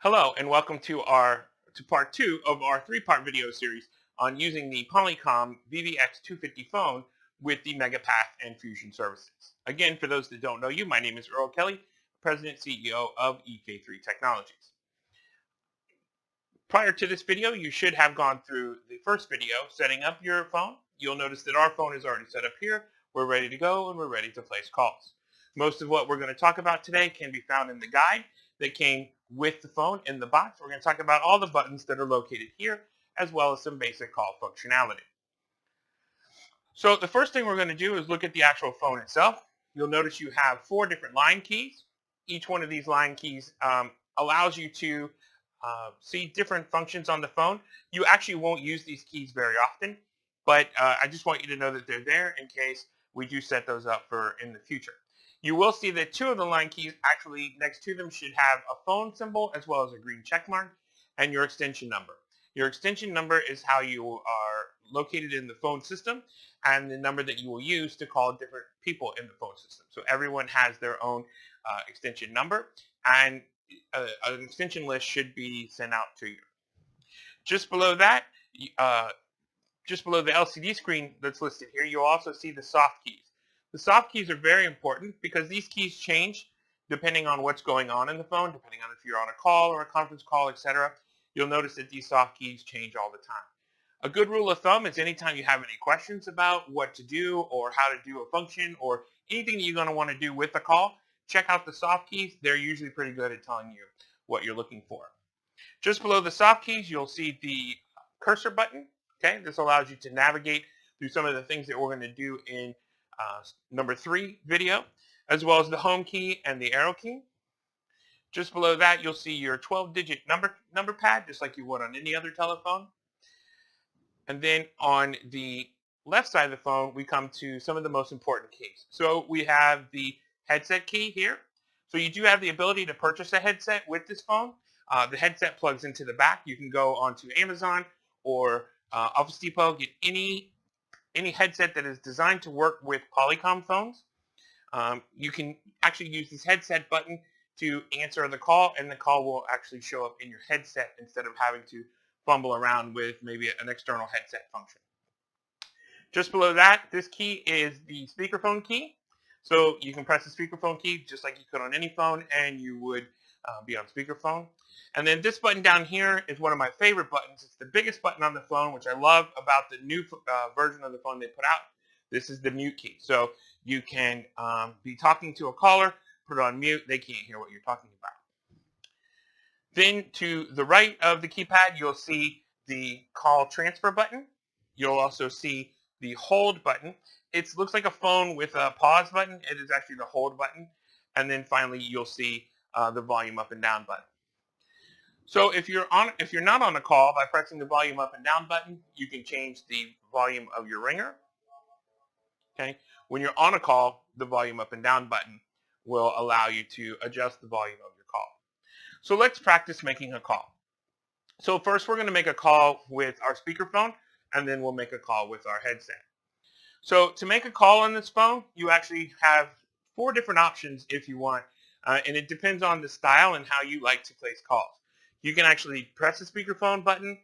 Hello and welcome to part two of our three-part video series on using the Polycom VVX 250 phone with the MegaPath and Fusion services. Again, for those that don't know you, my name is Earl Kelly, President CEO of EK3 Technologies. Prior to this video, you should have gone through the first video setting up your phone. You'll notice that our phone is already set up here. We're ready to go and we're ready to place calls. Most of what we're going to talk about today can be found in the guide that came with the phone in the box. We're going to talk about all the buttons that are located here, as well as some basic call functionality. So the first thing we're going to do is look at the actual phone itself. You'll notice you have 4 different line keys. Each one of these line keys allows you to see different functions on the phone. You actually won't use these keys very often, but I just want you to know that they're there in case we do set those up for in the future. You will see that 2 of the line keys actually next to them should have a phone symbol as well as a green check mark and your extension number. Your extension number is how you are located in the phone system and the number that you will use to call different people in the phone system. So everyone has their own extension number, and an extension list should be sent out to you. Just below that, just below the LCD screen that's listed here, you'll also see the soft keys. The soft keys are very important because these keys change depending on what's going on in the phone, depending on if you're on a call or a conference call, etc. You'll notice that these soft keys change all the time. A good rule of thumb is anytime you have any questions about what to do or how to do a function or anything that you're going to want to do with the call, check out the soft keys. They're usually pretty good at telling you what you're looking for. Just below the soft keys, you'll see the cursor button. Okay, this allows you to navigate through some of the things that we're going to do in number 3 video, as well as the home key and the arrow key. Just below that, you'll see your 12-digit number pad, just like you would on any other telephone. And then on the left side of the phone, we come to some of the most important keys. So we have the headset key here. So you do have the ability to purchase a headset with this phone. The headset plugs into the back. You can go onto Amazon or Office Depot, get any headset that is designed to work with Polycom phones. You can actually use this headset button to answer the call, and the call will actually show up in your headset instead of having to fumble around with maybe an external headset function. Just below that, this key is the speakerphone key. So you can press the speakerphone key just like you could on any phone, and you would be on speakerphone. And then this button down here is one of my favorite buttons. It's the biggest button on the phone, which I love about the new version of the phone they put out. This is the mute key. So you can be talking to a caller, put it on mute. They can't hear what you're talking about. Then to the right of the keypad, you'll see the call transfer button. You'll also see the hold button. It looks like a phone with a pause button. It is actually the hold button. And then finally, you'll see the volume up and down button. So if you're not on a call, by pressing the volume up and down button, you can change the volume of your ringer. Okay. When you're on a call, the volume up and down button will allow you to adjust the volume of your call. So let's practice making a call. So first we're going to make a call with our speakerphone, and then we'll make a call with our headset. So to make a call on this phone, you actually have 4 different options if you want, and it depends on the style and how you like to place calls. You can actually press the speakerphone button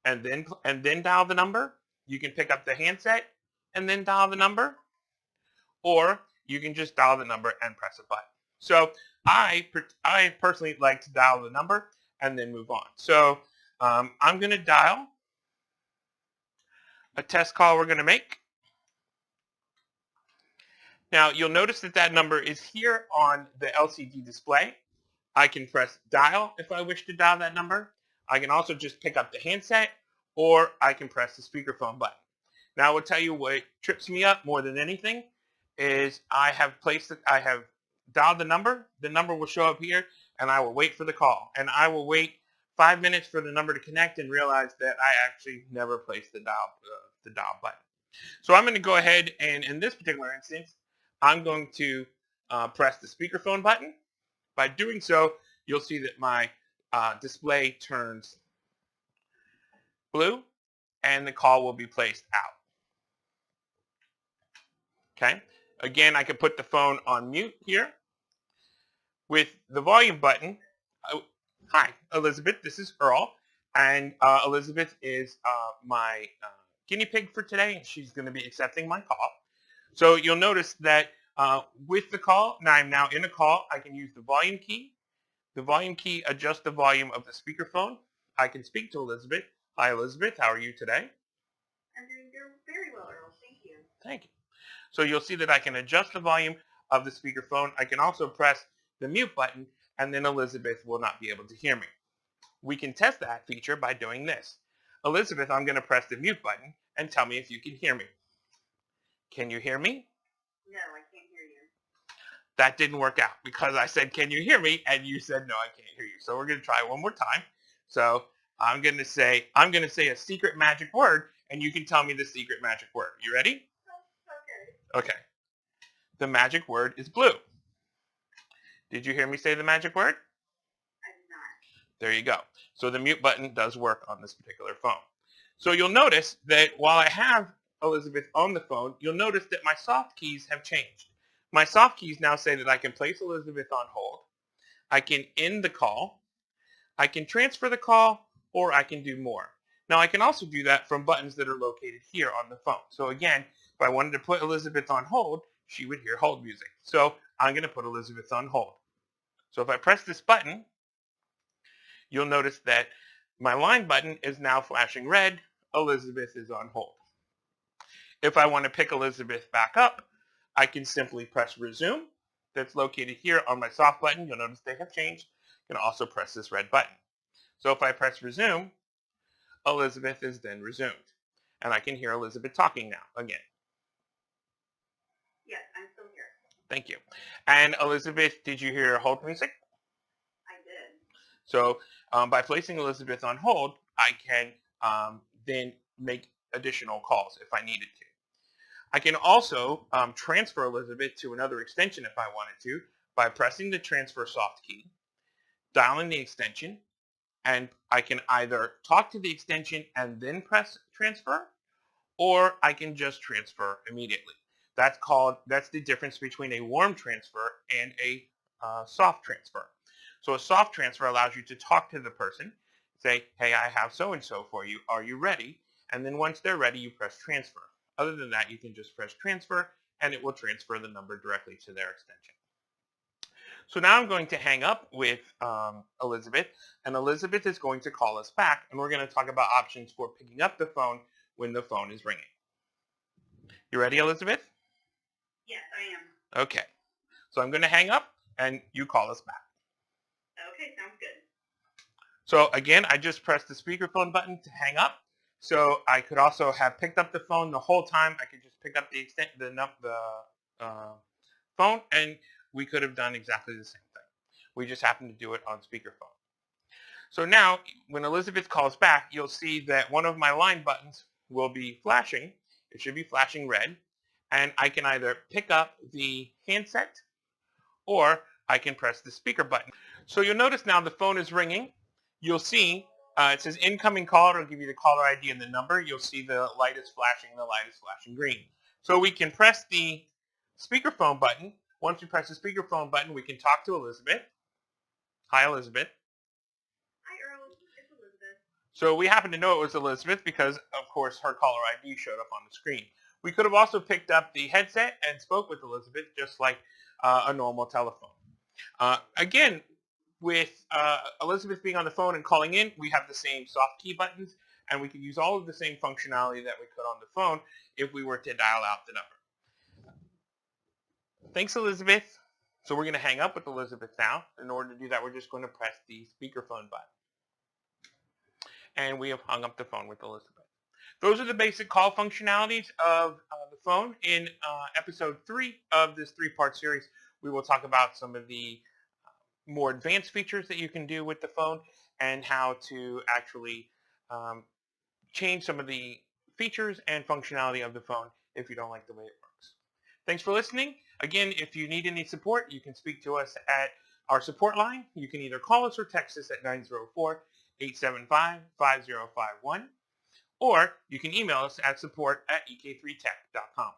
and then dial the number. You can pick up the handset and then dial the number, or you can just dial the number and press a button. So I personally like to dial the number and then move on. So I'm going to dial a test call we're going to make. Now you'll notice that number is here on the LCD display. I can press dial if I wish to dial that number. I can also just pick up the handset, or I can press the speakerphone button. Now I will tell you what trips me up more than anything is I have dialed the number will show up here, and I will wait for the call. And I will wait 5 minutes for the number to connect and realize that I actually never placed the dial button. So I'm going to go ahead and in this particular instance, I'm going to press the speakerphone button. By doing so, you'll see that my display turns blue and the call will be placed out. Okay. Again, I can put the phone on mute here. With the volume button, Hi, Elizabeth. This is Earl, and Elizabeth is my guinea pig for today, and she's going to be accepting my call. So you'll notice that with the call, now I'm now in a call. I can use the volume key. The volume key adjusts the volume of the speakerphone. I can speak to Elizabeth. Hi, Elizabeth. How are you today? I'm doing very well, Earl. Thank you. Thank you. So you'll see that I can adjust the volume of the speakerphone. I can also press the mute button, and then Elizabeth will not be able to hear me. We can test that feature by doing this. Elizabeth, I'm going to press the mute button and tell me if you can hear me. Can you hear me? No, I can't hear you. That didn't work out because I said, can you hear me? And you said, no, I can't hear you. So we're going to try one more time. So I'm going to say a secret magic word, and you can tell me the secret magic word. You ready? Okay. Okay. The magic word is blue. Did you hear me say the magic word? I did not. There you go. So the mute button does work on this particular phone. So you'll notice that while I have Elizabeth on the phone, you'll notice that my soft keys have changed. My soft keys now say that I can place Elizabeth on hold, I can end the call, I can transfer the call, or I can do more. Now I can also do that from buttons that are located here on the phone. So again, if I wanted to put Elizabeth on hold, she would hear hold music. So I'm going to put Elizabeth on hold. So if I press this button, you'll notice that my line button is now flashing red. Elizabeth is on hold. If I want to pick Elizabeth back up, I can simply press resume. That's located here on my soft button. You'll notice they have changed. You can also press this red button. So if I press resume, Elizabeth is then resumed. And I can hear Elizabeth talking now again. Yes, I'm still here. Thank you. And Elizabeth, did you hear hold music? I did. So by placing Elizabeth on hold, I can then make additional calls if I needed to. I can also transfer Elizabeth to another extension if I wanted to by pressing the transfer soft key, dialing the extension, and I can either talk to the extension and then press transfer, or I can just transfer immediately. That's the difference between a warm transfer and a soft transfer. So a soft transfer allows you to talk to the person, say, hey, I have so-and-so for you. Are you ready? And then once they're ready, you press transfer. Other than that, you can just press transfer, and it will transfer the number directly to their extension. So now I'm going to hang up with Elizabeth, and Elizabeth is going to call us back, and we're going to talk about options for picking up the phone when the phone is ringing. You ready, Elizabeth? Yes, I am. Okay. So I'm going to hang up, and you call us back. Okay, sounds good. So again, I just pressed the speakerphone button to hang up. So I could also have picked up the phone the whole time. I could just pick up the phone, and we could have done exactly the same thing. We just happened to do it on speakerphone. So now, when Elizabeth calls back, you'll see that one of my line buttons will be flashing. It should be flashing red. And I can either pick up the handset, or I can press the speaker button. So you'll notice now the phone is ringing. You'll see it says incoming call. It'll give you the caller ID and the number. You'll see the light is flashing green. So we can press the speakerphone button. Once we press the speakerphone button, we can talk to Elizabeth. Hi, Elizabeth. Hi, Earl. It's Elizabeth. So we happen to know it was Elizabeth because, of course, her caller ID showed up on the screen. We could have also picked up the headset and spoke with Elizabeth just like a normal telephone. Again, with Elizabeth being on the phone and calling in, we have the same soft key buttons, and we can use all of the same functionality that we could on the phone if we were to dial out the number. Thanks, Elizabeth. So we're going to hang up with Elizabeth now. In order to do that, we're just going to press the speakerphone button. And we have hung up the phone with Elizabeth. Those are the basic call functionalities of the phone. In episode 3 of this 3-part series, we will talk about some of the more advanced features that you can do with the phone and how to actually change some of the features and functionality of the phone if you don't like the way it works. Thanks for listening. Again, if you need any support, you can speak to us at our support line. You can either call us or text us at 904-875-5051, or you can email us at support@ek3tech.com.